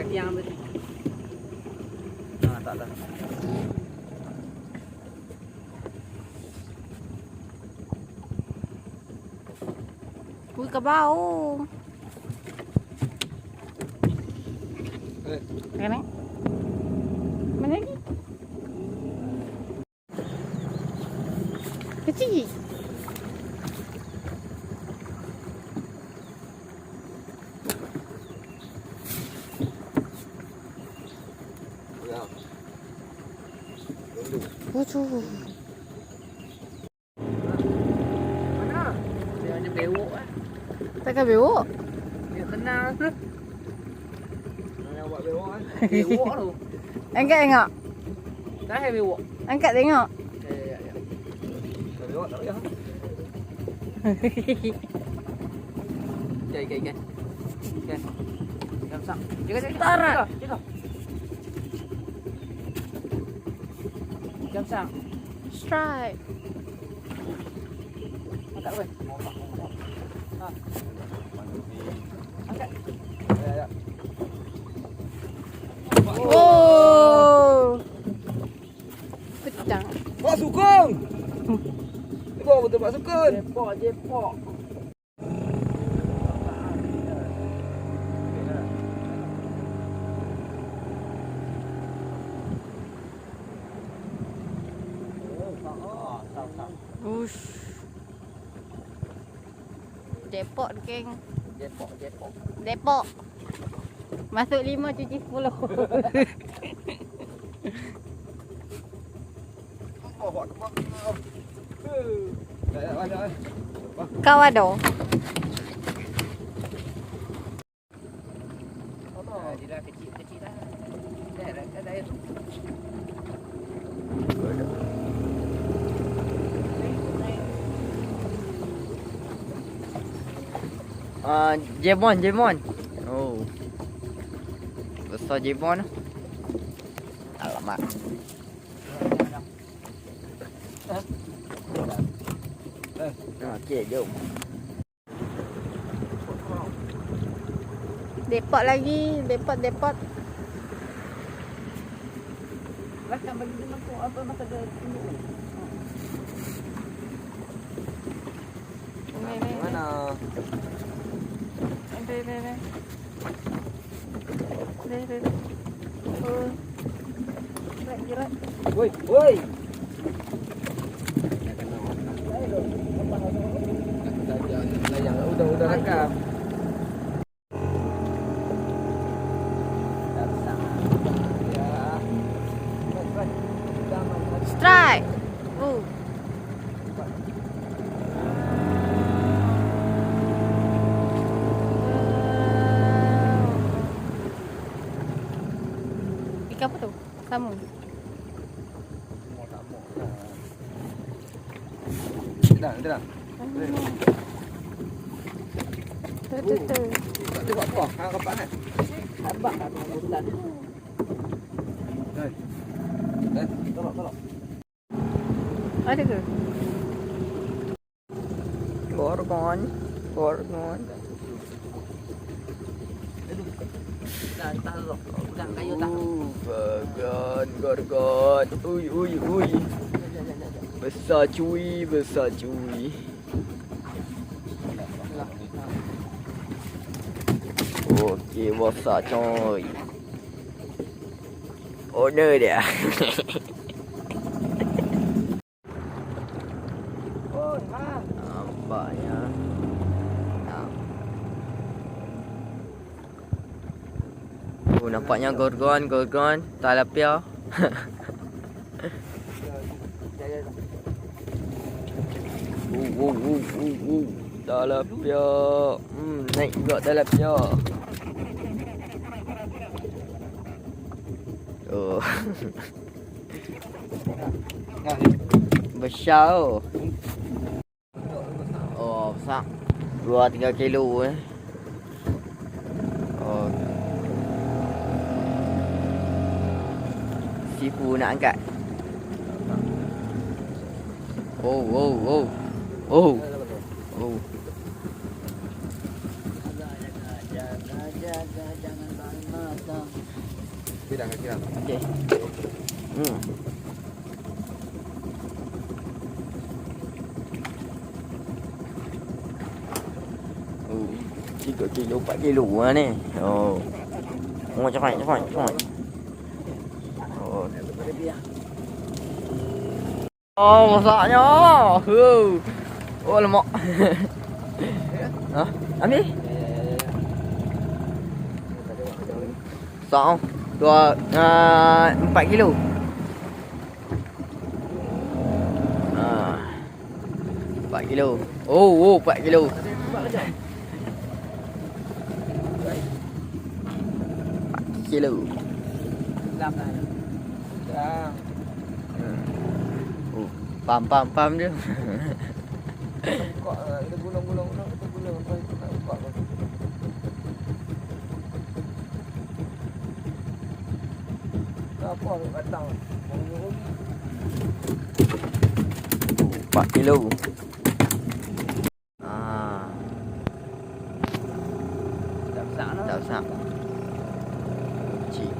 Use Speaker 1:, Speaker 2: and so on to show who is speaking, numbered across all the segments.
Speaker 1: tiang tadi.
Speaker 2: Tak lah.
Speaker 3: Ke bau. Kan? Mana lagi? Kecil. Pucuk.
Speaker 1: Mana? Dia hanya bewok lah.
Speaker 3: Takkan bewok?
Speaker 1: Dia tenang tu. Yang buat bewok kan. Bewok tu.
Speaker 3: Angkat tengok.
Speaker 1: Dah bewok.
Speaker 3: Angkat tengok.
Speaker 1: Ya.
Speaker 2: Bewok tak payah.
Speaker 1: Ikan. Ikan besar. Jaga.
Speaker 3: Tarat.
Speaker 1: Jaga. Ikan besar.
Speaker 3: Strike.
Speaker 1: Angkat weh. Ha. Angkat.
Speaker 2: Ya.
Speaker 3: Oh. Pecah.
Speaker 2: Pak sukung. Ibu betul Pak sukun.
Speaker 1: Jepok.
Speaker 3: Ush. Depok geng.
Speaker 1: Jepok.
Speaker 3: Depok. Masuk 5 cuci 10.
Speaker 2: Ya.
Speaker 3: Kau ada?
Speaker 1: Dia dah kecil dah. Dah air tu.
Speaker 4: Jemon. Oh. Besar Jemon. Alamak. Okey, jom.
Speaker 3: Depok lagi. Depok.
Speaker 1: Belakang bagi dia masuk apa masa dia tunduk.
Speaker 3: Ni.
Speaker 2: Mana?
Speaker 3: Ni. Oh. Gerak.
Speaker 2: Woi. Udah rekam.
Speaker 3: Strike. Oh. Ikan apa tu? Samu.
Speaker 2: Tidak.
Speaker 3: Tu.
Speaker 2: Tak tengok apa? Hang kapan nak?
Speaker 1: Abang kat hutan.
Speaker 2: Tolak.
Speaker 3: Ada ke?
Speaker 4: Gorgon.
Speaker 1: Dah taruh. Udang kayu tak.
Speaker 4: Gorgon. Ui. Besar cuy. Okey, besar coy. Owner dia. Nampaknya. Nampaknya gorgon. Tilapia. Tilapia. Naik juga tilapia. Oh. Besar oh. Oh, besar. 2-3 kilo Oh. Sifu nak angkat. Oh.
Speaker 1: Jaga, jangan lama.
Speaker 2: Kira.
Speaker 4: Okey. Hmm. Oh, 3 kilo, 4 kilo lah ni. Oh. Oh, cepat. Oh, masaknya. Oh, lemak. Ha? Ambil? Masak. 4 kilo. 4 kilo. Oh, 4 kilo. 4 kilo. Oh, pam dia.
Speaker 2: Kita gulung. Apa batang?
Speaker 4: 4 kilo. Dah besar. Cik.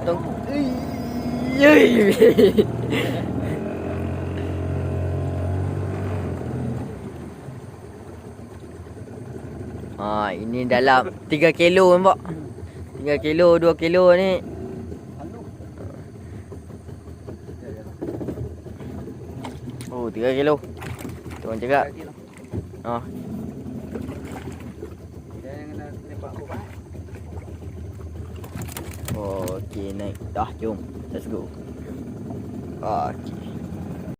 Speaker 4: Tunggu. Ini dalam 3 kilo nampak. 3 kilo, 2 kilo ni. Oh, 3 kilo. Tuan cakap. Okey, naik. Dah, jom. Let's go. Okey.